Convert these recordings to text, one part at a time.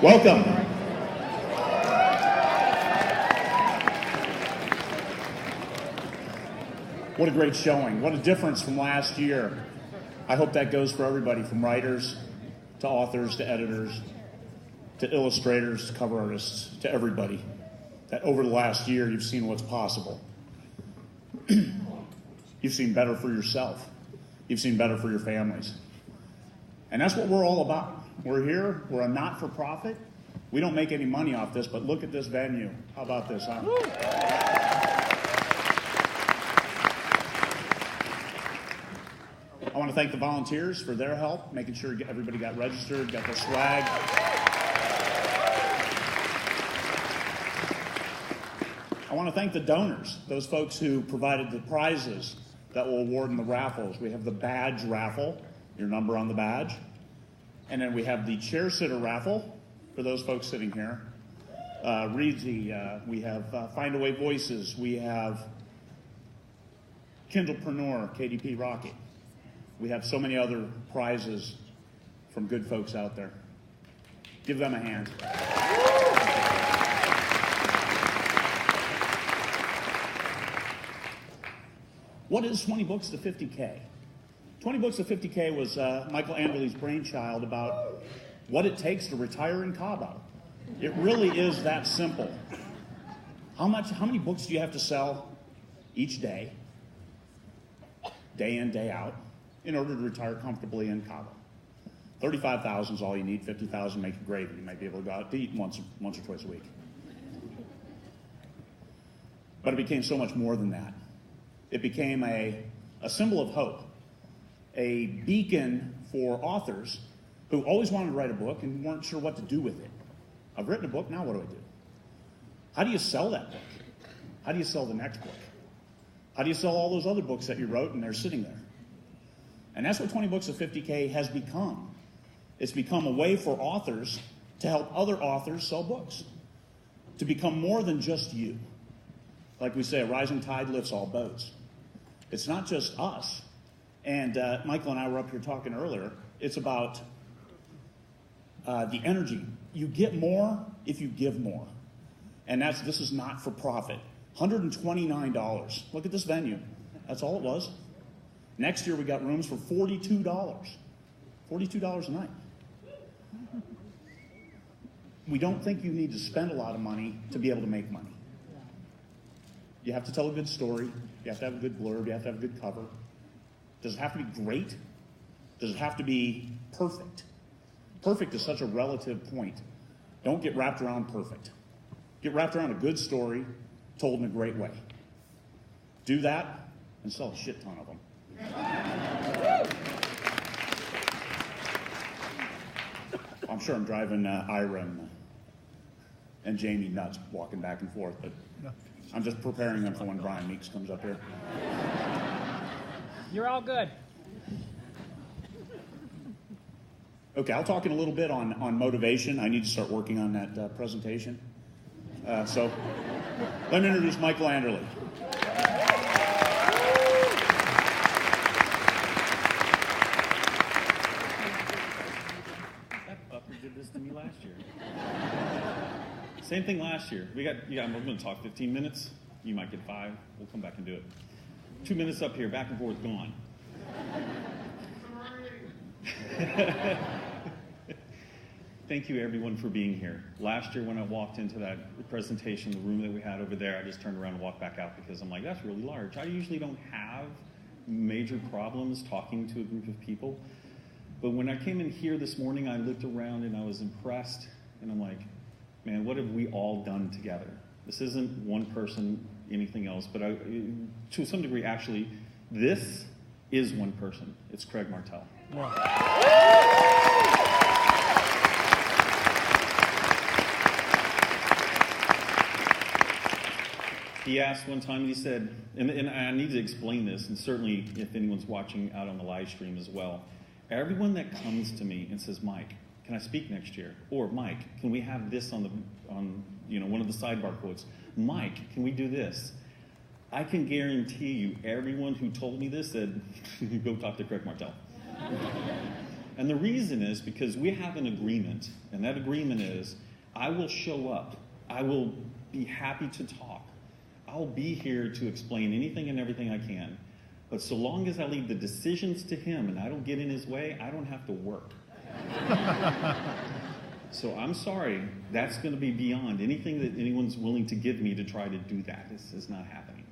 Welcome. What a great showing. What a difference from last year. I hope that goes for everybody, from writers to authors to editors to illustrators to cover artists, to everybody. That over the last year you've seen what's possible. You've seen better for yourself. You've seen better for your families. And that's what we're all about. We're here. We're a not-for-profit. We don't make any money off this, but look at this venue. How about this, huh? I want to thank the volunteers for their help, making sure everybody got registered, got their swag. I want to thank the donors, those folks who provided the prizes that we'll award in the raffles. We have the badge raffle, your number on the badge. And then we have the chair sitter raffle for those folks sitting here. Reedsy, we have Find Away Voices, we have Kindlepreneur, KDP Rocket. We have so many other prizes from good folks out there. Give them a hand. What is 20 Books to 50K? 20 Books to 50K was Michael Anderle's brainchild about what it takes to retire in Cabo. It really is that simple. How many books do you have to sell each day in, day out, in order to retire comfortably in Cabo? 35,000 is all you need. 50,000 make it great. You might be able to go out to eat once or twice a week. But it became so much more than that. It became a symbol of hope, a beacon for authors who always wanted to write a book and weren't sure what to do with it. I've written a book, now what do I do? How do you sell that book? How do you sell the next book? How do you sell all those other books that you wrote and they're sitting there? And that's what 20 Books of 50K has become. It's become a way for authors to help other authors sell books, to become more than just you. Like we say, a rising tide lifts all boats. It's not just us. And Michael and I were up here talking earlier. It's about the energy. You get more if you give more. And this is not for profit. $129. Look at this venue. That's all it was. Next year we got rooms for $42. $42 a night. We don't think you need to spend a lot of money to be able to make money. You have to tell a good story. You have to have a good blurb. You have to have a good cover. Does it have to be great? Does it have to be perfect? Perfect is such a relative point. Don't get wrapped around perfect. Get wrapped around a good story told in a great way. Do that and sell a shit ton of them. I'm sure I'm driving Ira and Jamie nuts walking back and forth, but I'm just preparing them for when Brian Meeks comes up here. You're all good. Okay, I'll talk in a little bit on motivation. I need to start working on that presentation. So let me introduce Michael Anderle. That fucker did this to me last year. Same thing last year. I'm going to talk 15 minutes. You might get 5. We'll come back and do it. 2 minutes up here, back and forth, gone. Thank you, everyone, for being here. Last year, when I walked into that presentation, the room that we had over there, I just turned around and walked back out because I'm like, that's really large. I usually don't have major problems talking to a group of people. But when I came in here this morning, I looked around and I was impressed. And I'm like, man, what have we all done together? This isn't one person, anything else, but to some degree, actually, this is one person. It's Craig Martelle. Wow. He asked one time, he said, and I need to explain this, and certainly if anyone's watching out on the live stream as well, everyone that comes to me and says, Mike, can I speak next year? Or Mike, can we have this on one of the sidebar quotes? Mike, can we do this? I can guarantee you, everyone who told me this said, go talk to Craig Martelle. And the reason is because we have an agreement, and that agreement is I will show up. I will be happy to talk. I'll be here to explain anything and everything I can. But so long as I leave the decisions to him and I don't get in his way, I don't have to work. So I'm sorry, that's going to be beyond anything that anyone's willing to give me to try to do that. This is not happening.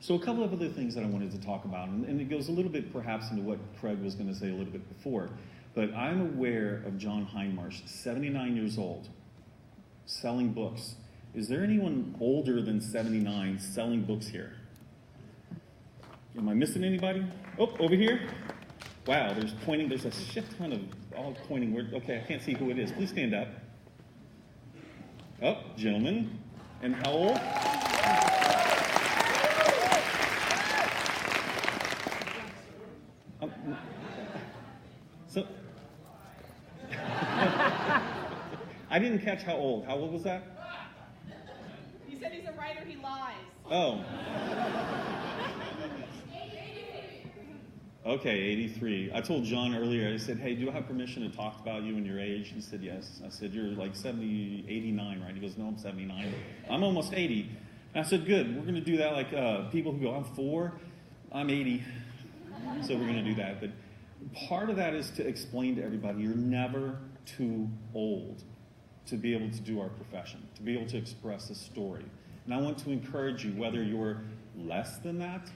So a couple of other things that I wanted to talk about, and it goes a little bit perhaps into what Craig was going to say a little bit before, but I'm aware of John Hindmarsh, 79 years old, selling books. Is there anyone older than 79 selling books here? Am I missing anybody? Oh, over here? Wow, there's pointing. There's a shit ton of all pointing. Okay, I can't see who it is. Please stand up. Oh, gentlemen. And how old? So, I didn't catch how old. How old was that? You said he's a writer, he lies. Oh. Okay, 83. I told John earlier, I said, hey, do I have permission to talk about you and your age? He said, yes. I said, you're like 70, 89, right? He goes, no, I'm 79. I'm almost 80. And I said, good. We're going to do that like people who go, I'm 4, I'm 80. So we're going to do that. But part of that is to explain to everybody, you're never too old to be able to do our profession, to be able to express a story. And I want to encourage you, whether you're less than that,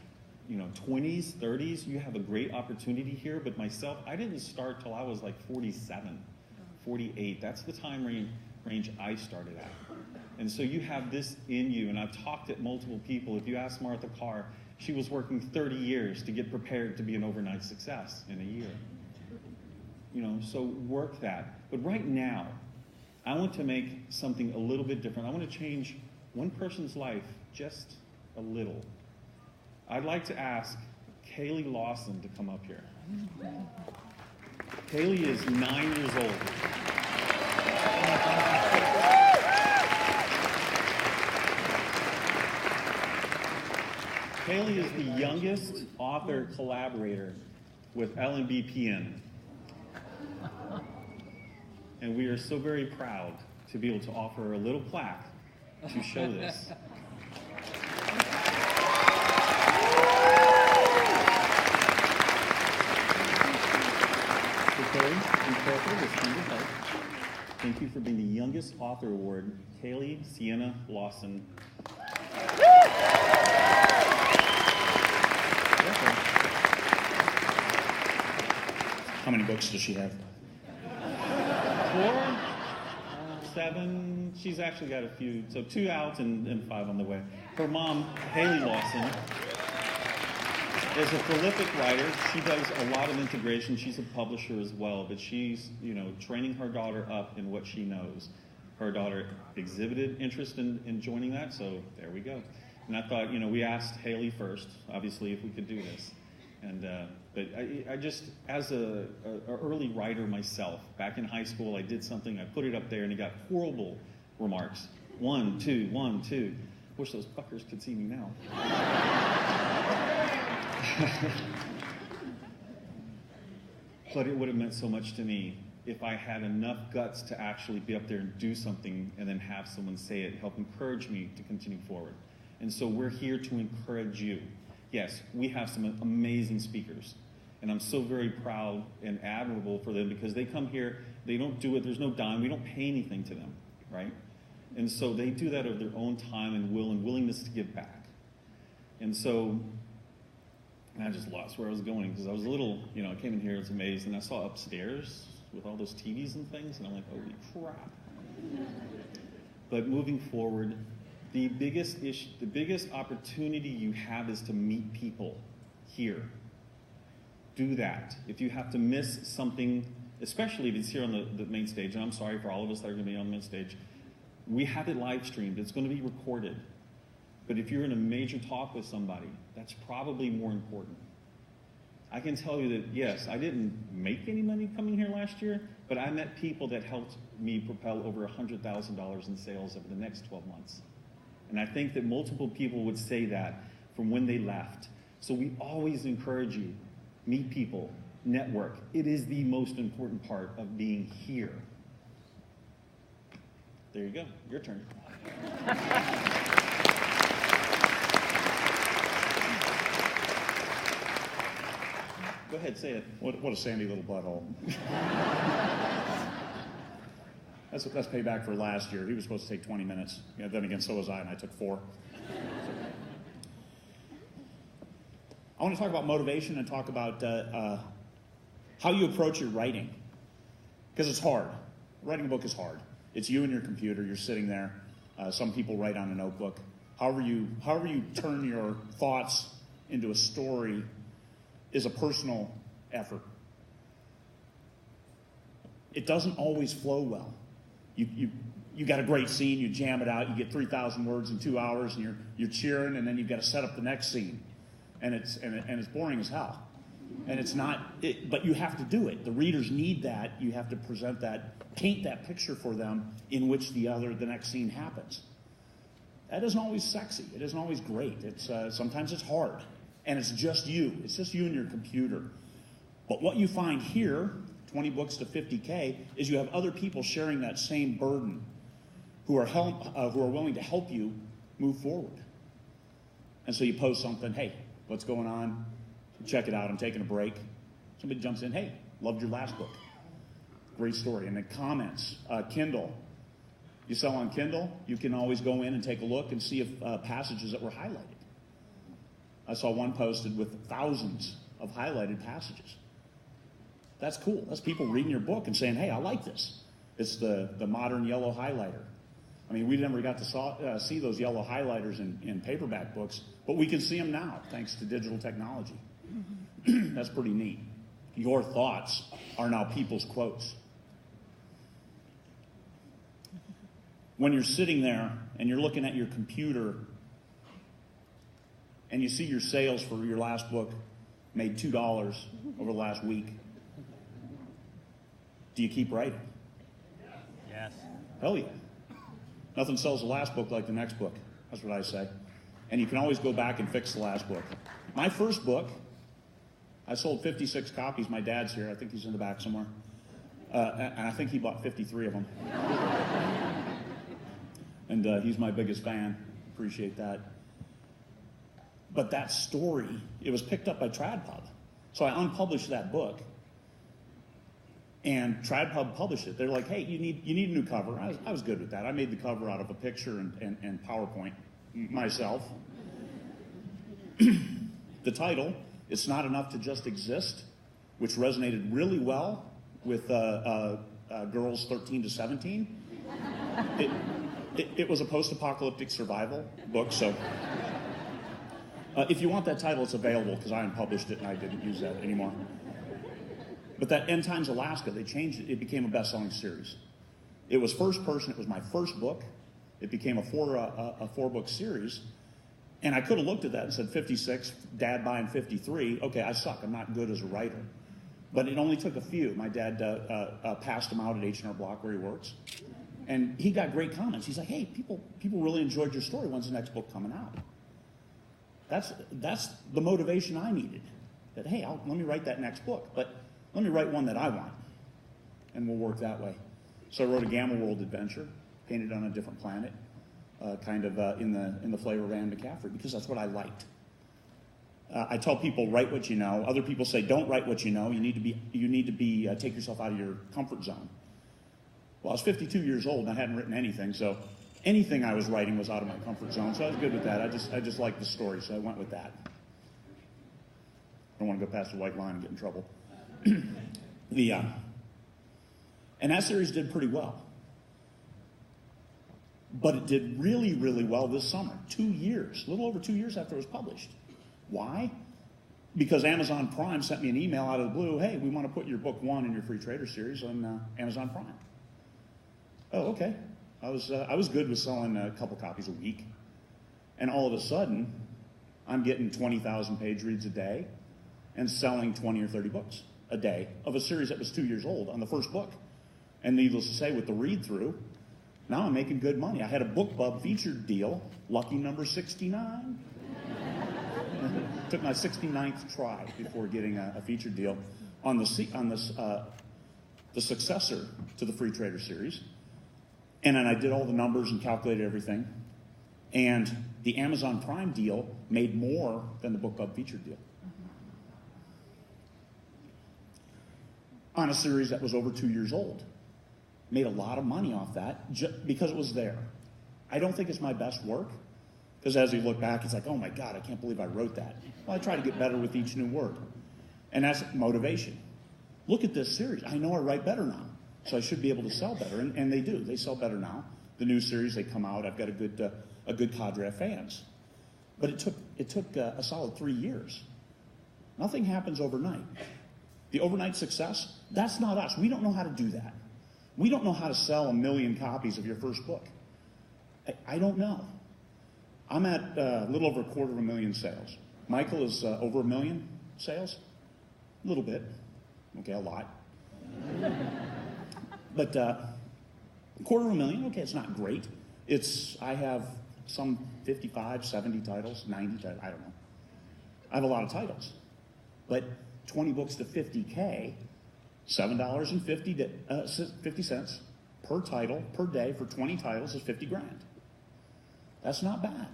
20s, 30s, you have a great opportunity here. But myself, I didn't start till I was like 47, 48. That's the time range I started at. And so you have this in you. And I've talked to multiple people. If you ask Martha Carr, she was working 30 years to get prepared to be an overnight success in a year. So work that. But right now, I want to make something a little bit different. I want to change one person's life just a little. I'd like to ask Kaylee Lawson to come up here. Kaylee is 9 years old. Kaylee is the youngest author collaborator with LMBPN. And we are so very proud to be able to offer her a little plaque to show this. Thank you for being the youngest author award, Kaylee Sienna Lawson. How many books does she have? 4, 7. She's actually got a few, so 2 out and 5 on the way. Her mom, Haley Lawson, is a prolific writer. She does a lot of integration. She's a publisher as well, but she's, training her daughter up in what she knows. Her daughter exhibited interest in joining that, so there we go. And I thought, we asked Haley first, obviously, if we could do this. And but I just, as a early writer myself, back in high school, I did something, I put it up there, and it got horrible remarks. 1, 2, 1, 2. Wish those fuckers could see me now. But it would have meant so much to me if I had enough guts to actually be up there and do something and then have someone say it, help encourage me to continue forward. And so we're here to encourage you. Yes, we have some amazing speakers, and I'm so very proud and admirable for them because they come here, they don't do it, there's no dime, we don't pay anything to them, right? And so they do that of their own time and will and willingness to give back. And so, and I just lost where I was going because I was a little, I came in here, I was amazed, and I saw upstairs with all those TVs and things, and I'm like, holy crap. But moving forward, the biggest issue, the biggest opportunity you have is to meet people here. Do that. If you have to miss something, especially if it's here on the main stage, and I'm sorry for all of us that are going to be on the main stage, we have it live streamed. It's going to be recorded. But if you're in a major talk with somebody, that's probably more important. I can tell you that, yes, I didn't make any money coming here last year, but I met people that helped me propel over $100,000 in sales over the next 12 months. And I think that multiple people would say that from when they left. So we always encourage you, meet people, network. It is the most important part of being here. There you go. Your turn. Go ahead, say it. What a sandy little butthole. That's payback for last year. He was supposed to take 20 minutes. Yeah, then again, so was I, and I took 4. I want to talk about motivation and talk about how you approach your writing. Because it's hard. Writing a book is hard. It's you and your computer. You're sitting there. Some people write on a notebook. However you turn your thoughts into a story is a personal effort. It doesn't always flow well. You got a great scene, you jam it out, you get 3,000 words in 2 hours, and you're cheering, and then you've got to set up the next scene, and it's boring as hell. And it's not, but you have to do it. The readers need that. You have to present that, paint that picture for them in which the next scene happens. That isn't always sexy. It isn't always great. Sometimes it's hard. And it's just you. It's just you and your computer. But what you find here, 20 books to 50K, is you have other people sharing that same burden who are willing to help you move forward. And so you post something, hey, what's going on? Check it out. I'm taking a break. Somebody jumps in, hey, loved your last book. Great story. And then comments, Kindle. You sell on Kindle, you can always go in and take a look and see if passages that were highlighted. I saw one posted with thousands of highlighted passages. That's cool. That's people reading your book and saying, hey, I like this. It's the modern yellow highlighter. I mean, we never got to see those yellow highlighters in paperback books, but we can see them now thanks to digital technology. That's pretty neat. Your thoughts are now people's quotes. When you're sitting there and you're looking at your computer and you see your sales for your last book made $2 over the last week, do you keep writing? Yes. Hell yeah. Nothing sells the last book like the next book. That's what I say. And you can always go back and fix the last book. My first book, I sold 56 copies. My dad's here. I think he's in the back somewhere. And I think he bought 53 of them. And he's my biggest fan. Appreciate that. But that story, it was picked up by TradPub. So I unpublished that book. And TradPub published it. They're like, hey, you need a new cover. I was good with that. I made the cover out of a picture and PowerPoint myself. The title, It's Not Enough to Just Exist, which resonated really well with girls 13 to 17. It was a post-apocalyptic survival book, so if you want that title, it's available because I unpublished it and I didn't use that anymore. But that End Times Alaska, they changed it. It became a best-selling series. It was first person. It was my first book. It became a four-book series. And I could have looked at that and said 56, Dad buying 53. Okay, I suck. I'm not good as a writer. But it only took a few. My dad passed them out at H&R Block where he works. And he got great comments. He's like, hey, people really enjoyed your story. When's the next book coming out? That's the motivation I needed. That, hey, let me write that next book. But let me write one that I want. And we'll work that way. So I wrote a Gamma World adventure, painted on a different planet, kind of in the flavor of Anne McCaffrey, because that's what I liked. I tell people, write what you know. Other people say, don't write what you know. You need to be take yourself out of your comfort zone. Well, I was 52 years old and I hadn't written anything, so anything I was writing was out of my comfort zone. So I was good with that. I just liked the story, so I went with that. I don't want to go past the white line and get in trouble. And that series did pretty well. But it did really, really well this summer. 2 years, a little over 2 years after it was published. Why? Because Amazon Prime sent me an email out of the blue, hey, we want to put your book 1 in your free trader series on Amazon Prime. Oh, okay. I was good with selling a couple copies a week. And all of a sudden, I'm getting 20,000 page reads a day and selling 20 or 30 books a day of a series that was 2 years old on the first book. And needless to say, with the read-through, now I'm making good money. I had a BookBub featured deal, lucky number 69. Took my 69th try before getting a featured deal. on the successor to the Free Trader series. And then I did all the numbers and calculated everything. And the Amazon Prime deal made more than the Book Club featured deal. On a series that was over 2 years old. Made a lot of money off that because it was there. I don't think it's my best work, because as you look back, it's like, oh my God, I can't believe I wrote that. Well, I try to get better with each new word. And that's motivation. Look at this series. I know I write better now, so I should be able to sell better. And they do. They sell better now. The new series, they come out. I've got a good cadre of fans. But it took a solid 3 years. Nothing happens overnight. The overnight success, that's not us. We don't know how to do that. We don't know how to sell 1 million copies of your first book. I don't know. I'm at a little over 250,000 sales. Michael is over 1 million sales. A little bit. Okay, a lot. But 250,000, okay, it's not great. I have some 55, 70 titles, 90 titles, I don't know. I have a lot of titles. But 20 books to 50K, $7.50 per title per day for 20 titles is 50 grand. That's not bad.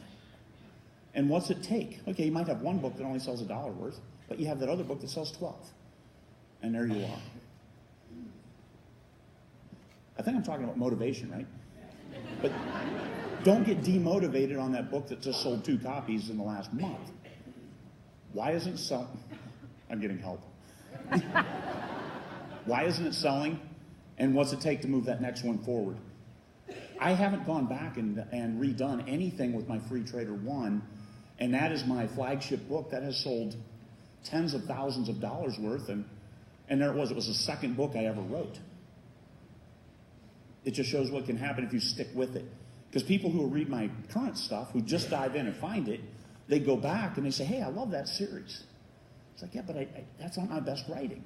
And what's it take? Okay, you might have one book that only sells $1 worth, but you have that other book that sells 12. And there you are. I think I'm talking about motivation, right? But don't get demotivated on that book that just sold 2 copies in the last month. Why isn't it selling? I'm getting help. Why isn't it selling? And what's it take to move that next one forward? I haven't gone back and redone anything with my Free Trader 1, and that is my flagship book that has sold tens of thousands of dollars worth, and there it was the second book I ever wrote. It just shows what can happen if you stick with it. Because people who read my current stuff, who just dive in and find it, they go back and they say, hey, I love that series. It's like, yeah, but that's not my best writing.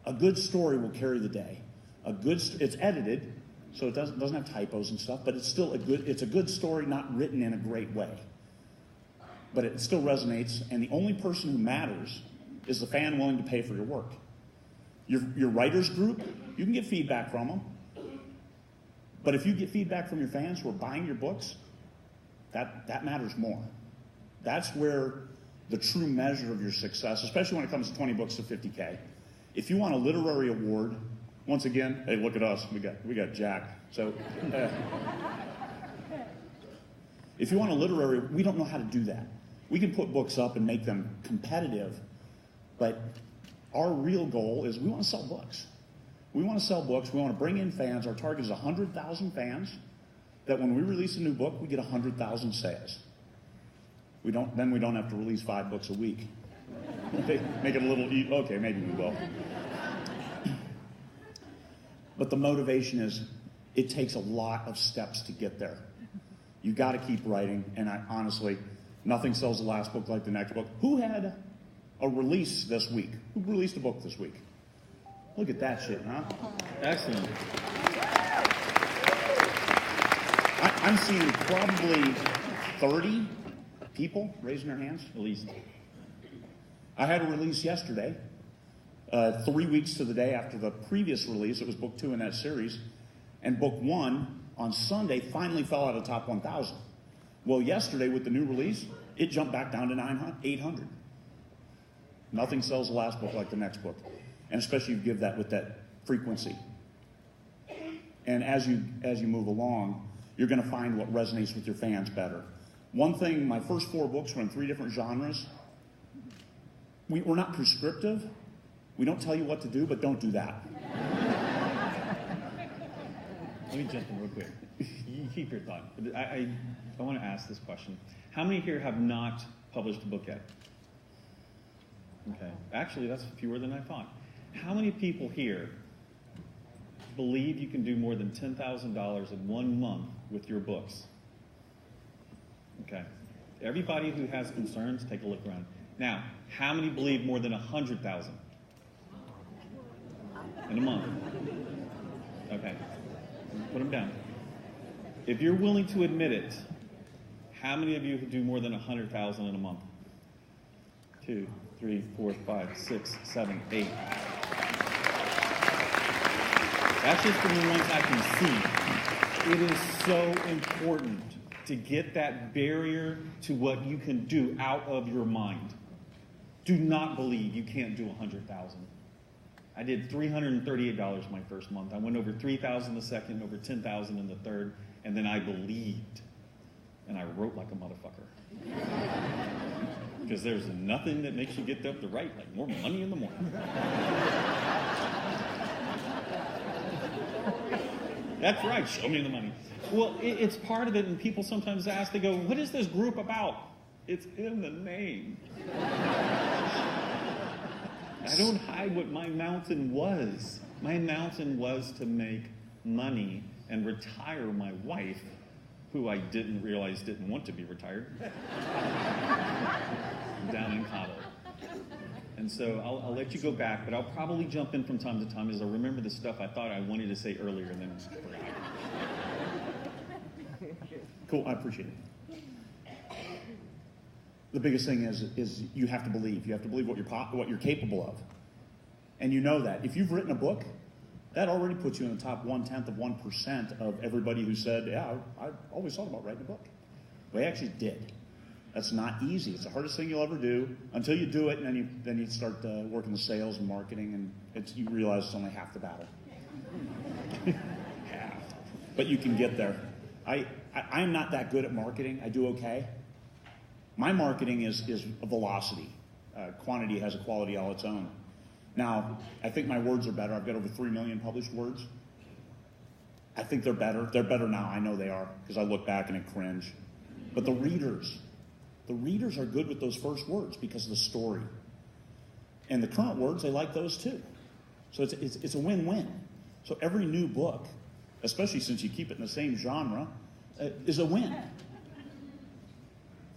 A good story will carry the day. It's edited, so it doesn't have typos and stuff, but it's still a good story, not written in a great way. But it still resonates, and the only person who matters is the fan willing to pay for your work. Your writers group, you can get feedback from them. But if you get feedback from your fans who are buying your books, that matters more. That's where the true measure of your success, especially when it comes to 20 books to 50K. If you want a literary award, once again, hey, look at us. We got Jack. So, if you want a literary, we don't know how to do that. We can put books up and make them competitive, but our real goal is we want to sell books. We want to sell books. We want to bring in fans. Our target is 100,000 fans, that when we release a new book, we get 100,000 sales. Then we don't have to release 5 books a week. Make it a little, okay, maybe we will. But the motivation is, it takes a lot of steps to get there. You got to keep writing, and honestly, nothing sells the last book like the next book. Who had a release this week? Who released a book this week? Look at that shit, huh? Excellent. I'm seeing probably 30 people raising their hands, at least. I had a release yesterday, 3 weeks to the day after the previous release. It was book 2 in that series. And book 1 on Sunday finally fell out of the top 1,000. Well, yesterday with the new release, it jumped back down to 800. Nothing sells the last book like the next book. And especially if you give that with that frequency. And as you move along, you're going to find what resonates with your fans better. One thing, my first 4 books were in 3 different genres. We're not prescriptive. We don't tell you what to do, but don't do that. Let me jump in real quick. You keep your thought. I want to ask this question. How many here have not published a book yet? Okay. Actually, that's fewer than I thought. How many people here believe you can do more than $10,000 in 1 month with your books? Okay. Everybody who has concerns, take a look around. Now, how many believe more than 100,000 in a month? Okay. Put them down. If you're willing to admit it, how many of you do more than 100,000 in a month? 2, 3, 4, 5, 6, 7, 8. That's just from the ones I can see. It is so important to get that barrier to what you can do out of your mind. Do not believe you can't do 100,000. I did $338 my first month. I went over 3,000 the second, over 10,000 in the third, and then I believed. And I wrote like a motherfucker. Because there's nothing that makes you get up to write like more money in the morning. That's right, show me the money. Well, it's part of it, and people sometimes ask, they go, what is this group about? It's in the name. I don't hide what my mountain was. My mountain was to make money and retire my wife, who I didn't realize didn't want to be retired, down in Cabo. And so I'll let you go back, but I'll probably jump in from time to time as I remember the stuff I thought I wanted to say earlier and then forgot. Cool, I appreciate it. The biggest thing is you have to believe. You have to believe what you're capable of. And you know that. If you've written a book, that already puts you in the top 0.1% of everybody who said, yeah, I always thought about writing a book. Well, I actually did. That's not easy. It's the hardest thing you'll ever do until you do it, and then you start working the sales and marketing, and you realize it's only half the battle. Half. But you can get there. I'm not that good at marketing. I do okay. My marketing is a velocity. Quantity has a quality all its own. Now, I think my words are better. I've got over 3 million published words. I think they're better. They're better now. I know they are, because I look back and I cringe. But the readers are good with those first words because of the story. And the current words, they like those too. So it's a win-win. So every new book, especially since you keep it in the same genre, is a win.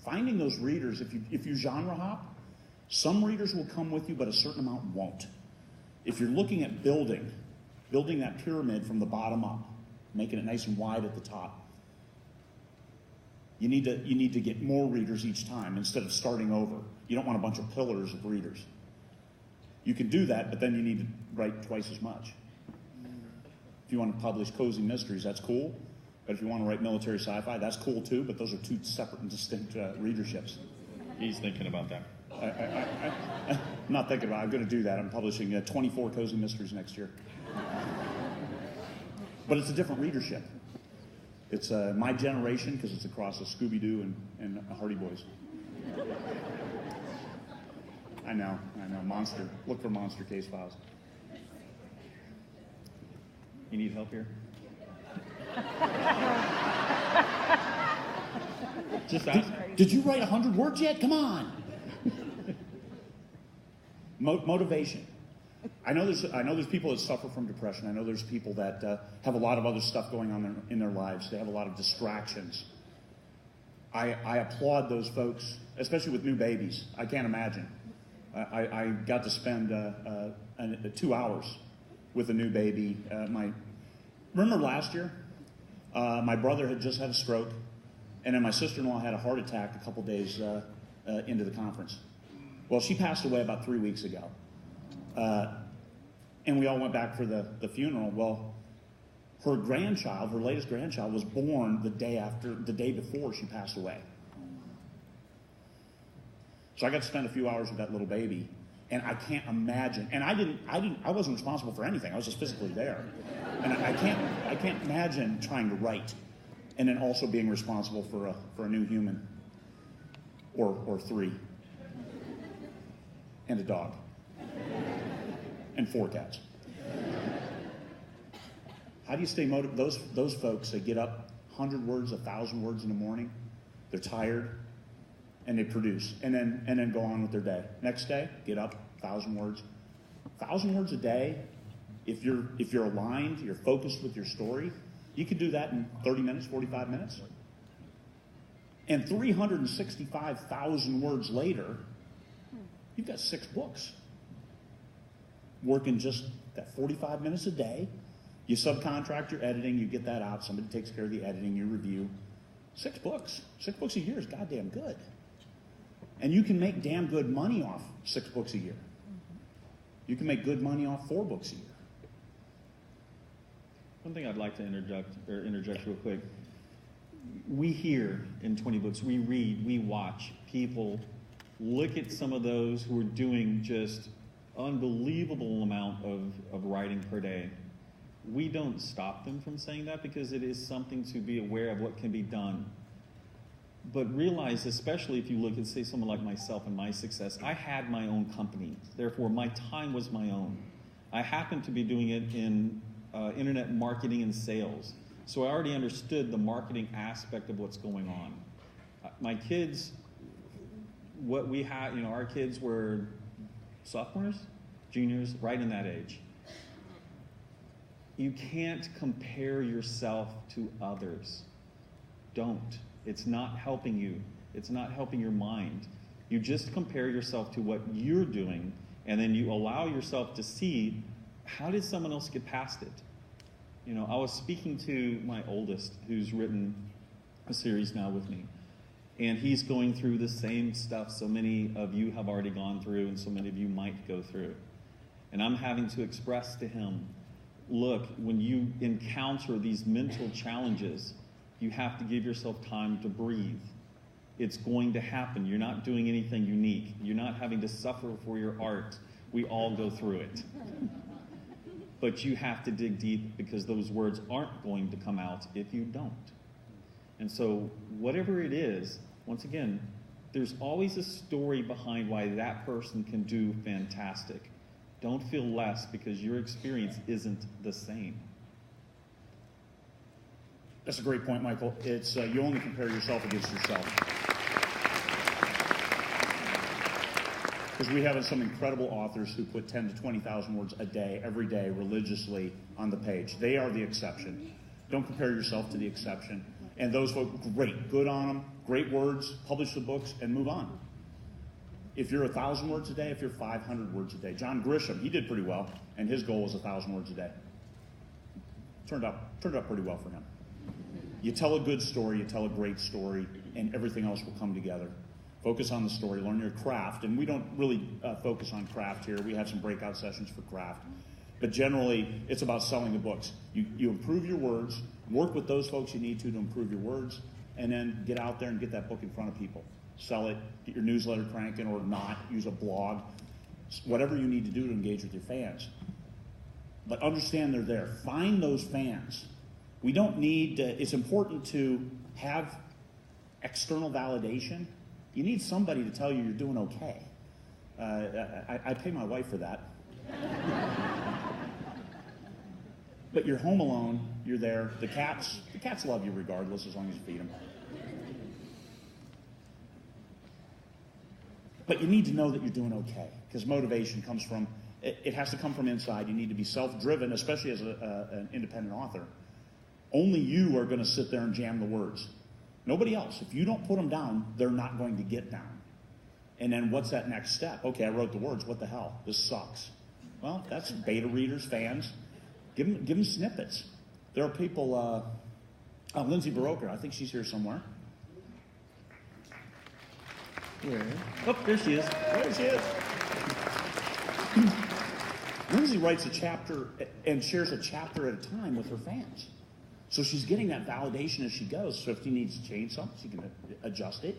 Finding those readers, if you genre hop, some readers will come with you, but a certain amount won't. If you're looking at building that pyramid from the bottom up, making it nice and wide at the top, you need to get more readers each time instead of starting over. You don't want a bunch of pillars of readers. You can do that, but then you need to write twice as much. If you want to publish cozy mysteries, that's cool. But if you want to write military sci-fi, that's cool too, but those are two separate and distinct readerships. He's thinking about that. I'm not thinking about it. I'm going to do that. I'm publishing 24 cozy mysteries next year. But it's a different readership. It's my generation, because it's across a Scooby-Doo and Hardy Boys. I know. Monster. Look for Monster Case Files. You need help here? Just ask. Did you write 100 words yet? Come on. Motivation. I know there's people that suffer from depression. I know there's people that have a lot of other stuff going on in their lives. They have a lot of distractions. I applaud those folks, especially with new babies. I can't imagine. I got to spend 2 hours with a new baby. Remember last year? My brother had just had a stroke, and then my sister-in-law had a heart attack a couple days into the conference. Well, she passed away about 3 weeks ago. And we all went back for the funeral. Well, her latest grandchild, was born the day before she passed away. So I got to spend a few hours with that little baby, and I can't imagine. And I wasn't responsible for anything. I was just physically there, and I can't imagine trying to write, and then also being responsible for a new human, or 3, and a dog. And 4 cats. How do you stay motivated? Those folks, they get up 100 words, 1,000 words in the morning. They're tired, and they produce, and then go on with their day. Next day, get up 1,000 words. 1,000 words a day. If you're aligned, you're focused with your story, you can do that in 30 minutes, 45 minutes. And 365,000 words later, you've got 6 books. Working just that 45 minutes a day. You subcontract your editing, you get that out, somebody takes care of the editing, you review. 6 books. 6 books a year is goddamn good. And you can make damn good money off 6 books a year. You can make good money off 4 books a year. One thing I'd like to interject real quick. We hear in 20 Books, we read, we watch people look at some of those who are doing just unbelievable amount of writing per day. We don't stop them from saying that because it is something to be aware of what can be done. But realize, especially if you look at, say, someone like myself and my success, I had my own company. Therefore, my time was my own. I happened to be doing it in internet marketing and sales. So I already understood the marketing aspect of what's going on. My kids, what we had, our kids were sophomores, juniors, right in that age. You can't compare yourself to others. Don't. It's not helping you. It's not helping your mind. You just compare yourself to what you're doing, and then you allow yourself to see, how did someone else get past it? I was speaking to my oldest, who's written a series now with me, and he's going through the same stuff so many of you have already gone through and so many of you might go through. And I'm having to express to him, look, when you encounter these mental challenges, you have to give yourself time to breathe. It's going to happen. You're not doing anything unique. You're not having to suffer for your art. We all go through it. But you have to dig deep because those words aren't going to come out if you don't. And so whatever it is, once again, there's always a story behind why that person can do fantastic. Don't feel less because your experience isn't the same. That's a great point, Michael. It's you only compare yourself against yourself. Because we have some incredible authors who put 10 to 20,000 words a day, every day, religiously on the page. They are the exception. Don't compare yourself to the exception. And those folks, great, good on them, great words, publish the books, and move on. If you're 1,000 words a day, if you're 500 words a day. John Grisham, he did pretty well, and his goal was 1,000 words a day. Turned out pretty well for him. You tell a good story, you tell a great story, and everything else will come together. Focus on the story, learn your craft, and we don't really focus on craft here. We have some breakout sessions for craft. But generally, it's about selling the books. You improve your words, work with those folks you need to improve your words, and then get out there and get that book in front of people. Sell it, get your newsletter cranking or not, use a blog, whatever you need to do to engage with your fans. But understand they're there. Find those fans. We don't need, it's important to have external validation. You need somebody to tell you you're doing okay. I pay my wife for that. But you're home alone, you're there. The cats love you regardless as long as you feed them. But you need to know that you're doing okay, because motivation comes from, it has to come from inside. You need to be self-driven, especially as an independent author. Only you are going to sit there and jam the words. Nobody else. If you don't put them down, they're not going to get down. And then what's that next step? Okay, I wrote the words. What the hell? This sucks. Well, that's beta readers, fans. Give them snippets. There are people, Lindsay Baroker, I think she's here somewhere. Where? Oh, there she is. There she is. Lindsay writes a chapter and shares a chapter at a time with her fans. So she's getting that validation as she goes. So if she needs to change something, she can adjust it.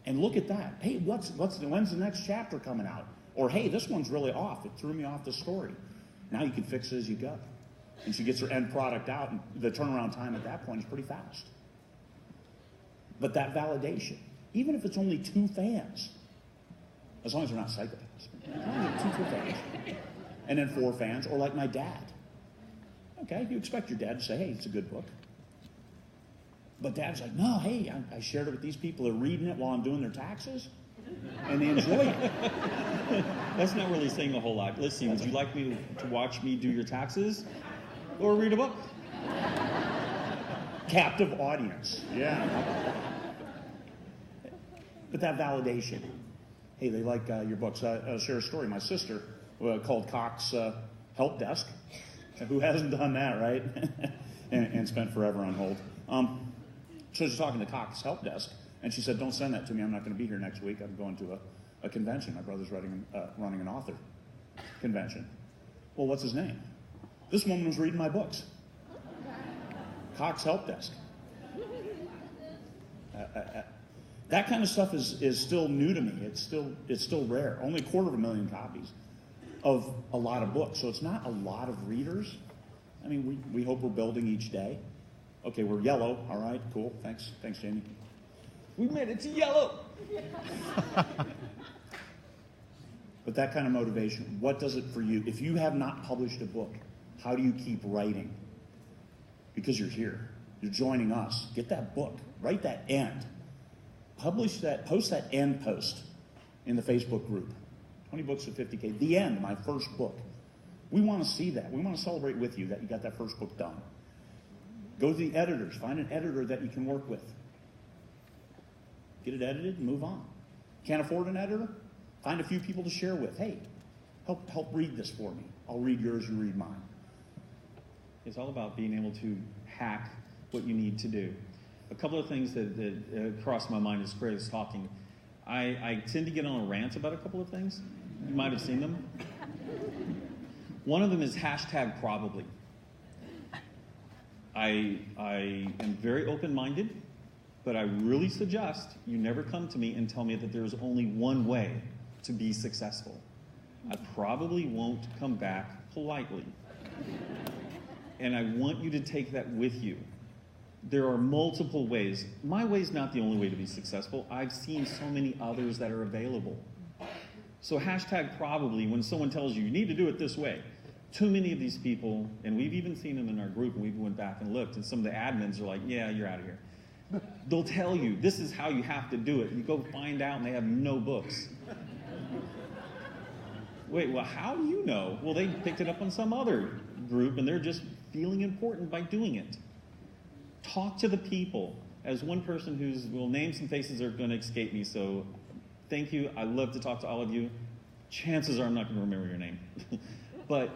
And look at that. Hey, when's the next chapter coming out? Or, hey, this one's really off. It threw me off the story. Now you can fix it as you go. And she gets her end product out, and the turnaround time at that point is pretty fast. But that validation, even if it's only 2 fans, as long as they're not psychopaths, only 2 fans, and then 4 fans, or like my dad. Okay, you expect your dad to say, hey, it's a good book. But Dad's like, no, hey, I shared it with these people. They're reading it while I'm doing their taxes, and they enjoy it. That's not really saying a whole lot. Let's see, would you like me to watch me do your taxes or read a book? Captive audience, yeah. But that validation. Hey, they like your books. I'll share a story. My sister called Cox Help Desk. Who hasn't done that, right? and spent forever on hold. So she's talking to Cox Help Desk, And she said, don't send that to me. I'm not going to be here next week. I'm going to a convention. My brother's running an author convention. Well, what's his name? This woman was reading my books. Cox Help Desk. That kind of stuff is still new to me. It's still rare. Only 250,000 copies of a lot of books. So it's not a lot of readers. I mean, we hope we're building each day. Okay, we're yellow. All right, cool. Thanks, Jamie. We made it to yellow. But that kind of motivation, what does it for you? If you have not published a book, how do you keep writing? Because you're here. You're joining us. Get that book. Write that end. Publish that. Post that end post in the Facebook group. 20 books at 50K. The end, my first book. We want to see that. We want to celebrate with you that you got that first book done. Go to the editors. Find an editor that you can work with. Get it edited and move on. Can't afford an editor? Find a few people to share with. Hey, help read this for me. I'll read yours, you read mine. It's all about being able to hack what you need to do. A couple of things that crossed my mind as Craig was talking. I tend to get on a rant about a couple of things. You might have seen them. One of them is #probably. I am very open-minded, but I really suggest you never come to me and tell me that there's only one way to be successful. I probably won't come back politely. And I want you to take that with you. There are multiple ways. My way is not the only way to be successful. I've seen so many others that are available. So #probably, when someone tells you, you need to do it this way, too many of these people, and we've even seen them in our group, and we went back and looked, and some of the admins are like, yeah, you're out of here. They'll tell you, this is how you have to do it. You go find out, and they have no books. Wait, well, how do you know? Well, they picked it up on some other group, and they're just feeling important by doing it. Talk to the people. As one person well, names and faces are going to escape me, so thank you. I love to talk to all of you. Chances are I'm not going to remember your name. But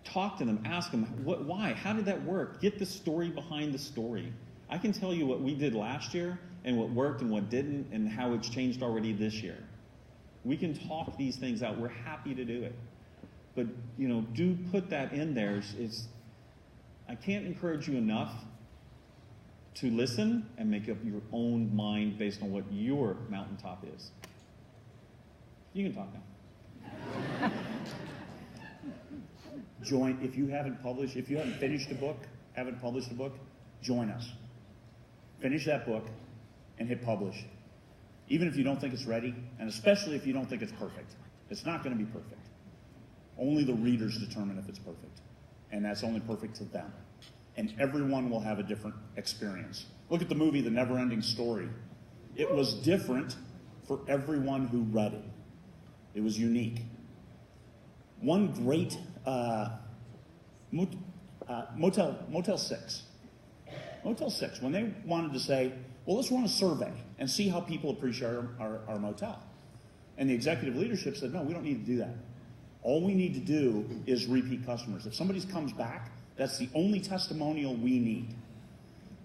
talk to them. Ask them, why? How did that work? Get the story behind the story. I can tell you what we did last year and what worked and what didn't and how it's changed already this year. We can talk these things out. We're happy to do it. But, do put that in there. I can't encourage you enough to listen and make up your own mind based on what your mountaintop is. You can talk now. Join, if you haven't finished a book, haven't published a book, join us. Finish that book and hit publish. Even if you don't think it's ready, and especially if you don't think it's perfect. It's not going to be perfect. Only the readers determine if it's perfect. And that's only perfect to them. And everyone will have a different experience. Look at the movie, The Never-Ending Story. It was different for everyone who read it. It was unique. One great Motel 6. Motel 6, when they wanted to say, well, let's run a survey and see how people appreciate our motel. And the executive leadership said, no, we don't need to do that. All we need to do is repeat customers. If somebody comes back, that's the only testimonial we need.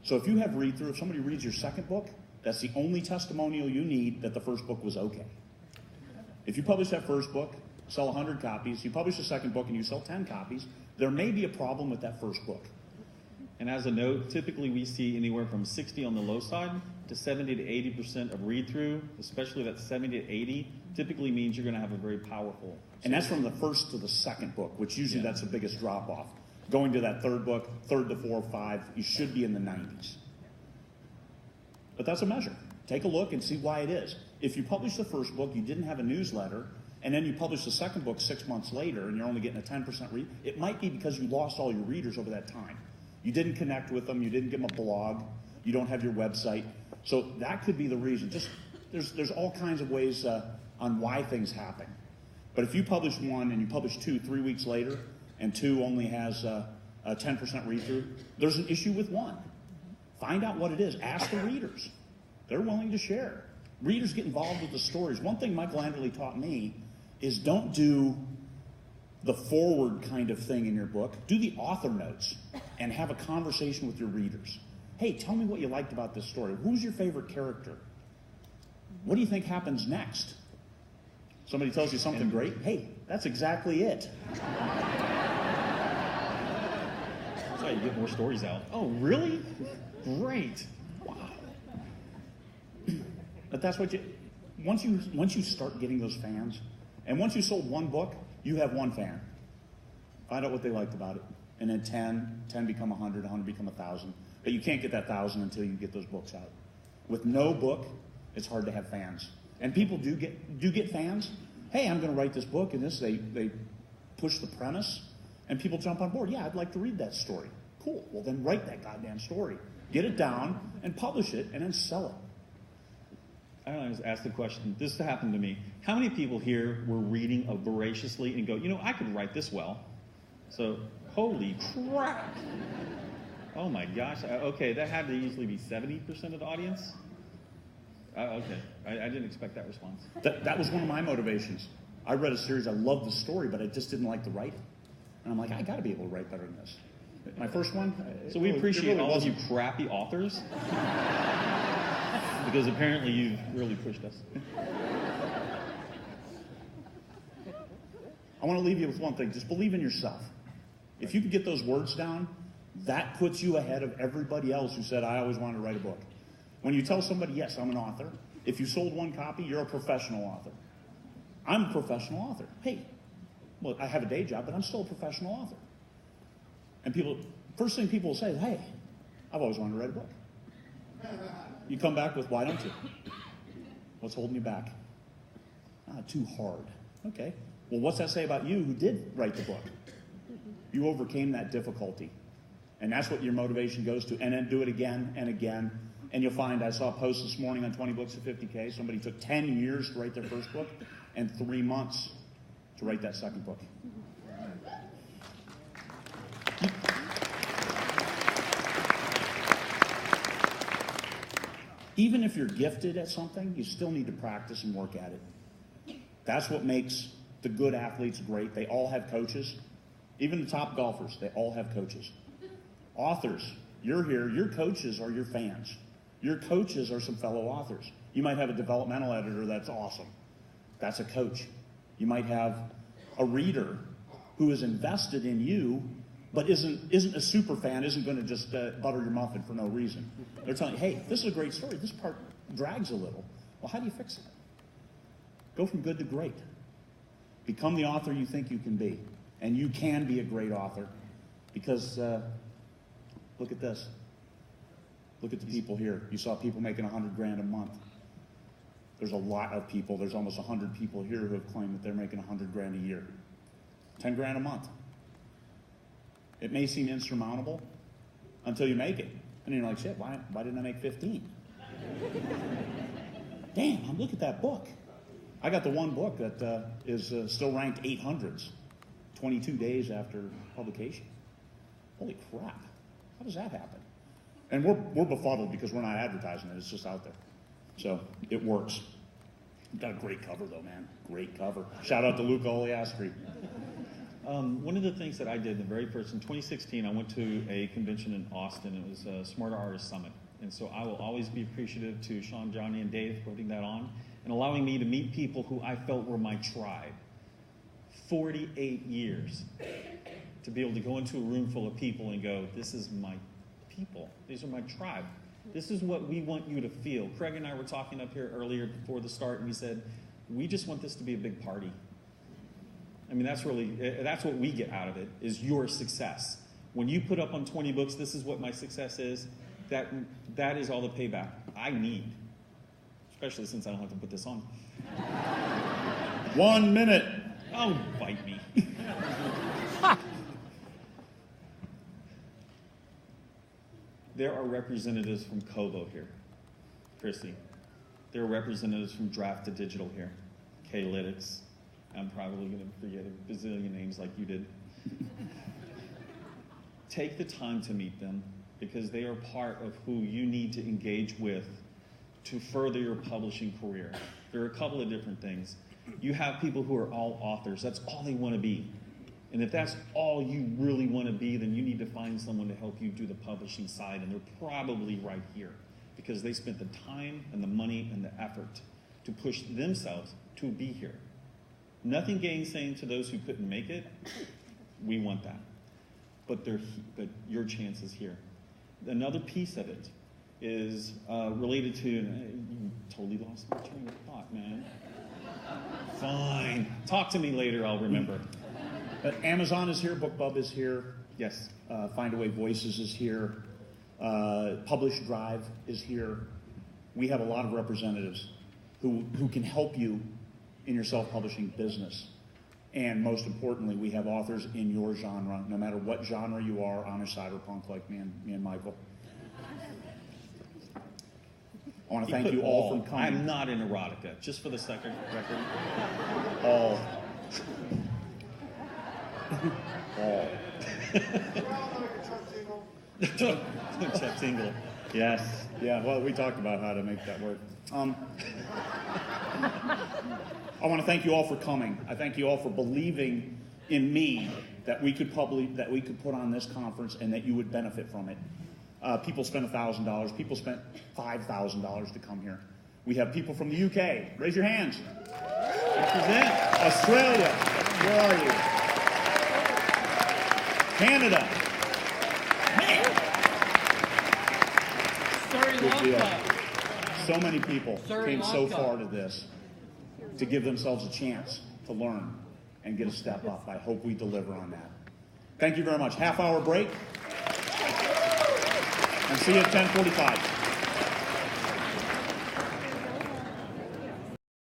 So if you have read-through, if somebody reads your second book, that's the only testimonial you need that the first book was okay. If you publish that first book, sell 100 copies, you publish the second book and you sell 10 copies, there may be a problem with that first book. And as a note, typically we see anywhere from 60 on the low side to 70 to 80% of read-through, especially that 70 to 80, typically means you're going to have a very powerful. And that's from the first to the second book, which usually that's the biggest drop-off. Going to that third book, third to 4 or 5, you should be in the 90s. But that's a measure. Take a look and see why it is. If you publish the first book, you didn't have a newsletter, and then you publish the second book 6 months later, and you're only getting a 10% read, it might be because you lost all your readers over that time. You didn't connect with them, you didn't give them a blog, you don't have your website. So that could be the reason. Just there's all kinds of ways on why things happen. But if you publish one and you publish 2 3 weeks later, and 2 only has a 10% read-through, there's an issue with 1. Find out what it is. Ask the readers. They're willing to share. Readers get involved with the stories. One thing Michael Anderle taught me is don't do the forward kind of thing in your book. Do the author notes and have a conversation with your readers. Hey, tell me what you liked about this story. Who's your favorite character? What do you think happens next? Somebody tells you something great. Hey, that's exactly it. That's how you get more stories out. Oh, really? Great. Wow. But that's what once you start getting those fans, and once you sold one book, you have one fan. Find out what they liked about it. And then 10 become 100, 100 become 1,000. But you can't get that 1,000 until you get those books out. With no book, it's hard to have fans. And people do get fans. Hey, I'm going to write this book, and they push the premise, and people jump on board. Yeah, I'd like to read that story. Cool. Well, then write that goddamn story. Get it down and publish it, and then sell it. I don't know, I just asked the question. This happened to me. How many people here were reading voraciously and go, I could write this well? So, holy crap. Oh my gosh. Okay, that had to easily be 70% of the audience? Okay, I didn't expect that response. That was one of my motivations. I read a series, I loved the story, but I just didn't like the writing. And I'm like, I got to be able to write better than this. My first one. So we appreciate all of you crappy authors. Because apparently you've really pushed us. I want to leave you with one thing. Just believe in yourself. If you can get those words down, that puts you ahead of everybody else who said, I always wanted to write a book. When you tell somebody, yes, I'm an author, if you sold one copy, you're a professional author. I'm a professional author. Hey, well, I have a day job, but I'm still a professional author. And first thing people will say is, hey, I've always wanted to write a book. You come back with, why don't you? What's holding you back? Too hard. Okay. Well, what's that say about you who did write the book? You overcame that difficulty. And that's what your motivation goes to. And then do it again and again. And you'll find, I saw a post this morning on 20 Books at 50K. Somebody took 10 years to write their first book and 3 months to write that second book. Even if you're gifted at something, you still need to practice and work at it. That's what makes the good athletes great. They all have coaches. Even the top golfers, they all have coaches. Authors, you're here. Your coaches are your fans. Your coaches are some fellow authors. You might have a developmental editor that's awesome. That's a coach. You might have a reader who is invested in you, but isn't a super fan, isn't going to just butter your muffin for no reason. They're telling you, hey, this is a great story. This part drags a little. Well, how do you fix it? Go from good to great. Become the author you think you can be. And you can be a great author because look at this. Look at the people here. You saw people making $100,000 a month. There's a lot of people. There's almost 100 people here who have claimed that they're making $100,000 a year. $10,000 a month. It may seem insurmountable until you make it. And you're like, shit, why didn't I make 15? Damn, look at that book. I got the one book that is still ranked 800s, 22 days after publication. Holy crap. How does that happen? And we're befuddled because we're not advertising it. It's just out there. So it works. Got a great cover, though, man. Great cover. Shout out to Luca Oliastri. One of the things that I did, the very first, in 2016, I went to a convention in Austin. It was a Smarter Artist Summit. And so I will always be appreciative to Sean, Johnny, and Dave for putting that on and allowing me to meet people who I felt were my tribe. 48 years to be able to go into a room full of people and go, this is my people. These are my tribe. This is what we want you to feel. Craig and I were talking up here earlier before the start, and we said, we just want this to be a big party. I mean, that's what we get out of it, is your success. When you put up on 20 books, this is what my success is, that is all the payback I need, especially since I don't have to put this on. 1 minute. Oh, bite me. There are representatives from Kobo here, Chrissy. There are representatives from Draft to Digital here, K-Lytics. I'm probably going to forget a bazillion names like you did. Take the time to meet them because they are part of who you need to engage with to further your publishing career. There are a couple of different things. You have people who are all authors. That's all they want to be. And if that's all you really want to be, then you need to find someone to help you do the publishing side, and they're probably right here because they spent the time and the money and the effort to push themselves to be here. Nothing gainsaying to those who couldn't make it. We want that. But your chance is here. Another piece of it is related to, you totally lost my train of thought, man. Fine. Talk to me later, I'll remember. But Amazon is here, BookBub is here. Yes. Findaway Voices is here. Publish Drive is here. We have a lot of representatives who can help you in your self-publishing business. And most importantly, we have authors in your genre, no matter what genre you are, honest cyberpunk like me and Michael. I want to thank you all for coming. I'm not in erotica, just for the second record. All. All. Chuck Tingle. Yes. Yeah, well, we talked about how to make that work. I want to thank you all for coming. I thank you all for believing in me that we could put on this conference and that you would benefit from it. People spent $1,000. People spent $5,000 to come here. We have people from the UK. Raise your hands. Represent. Australia. Where are you? Canada. Good deal. So many people came so far to this to give themselves a chance to learn and get a step up. I hope we deliver on that. Thank you very much. Half-hour break. And see you at 10:45.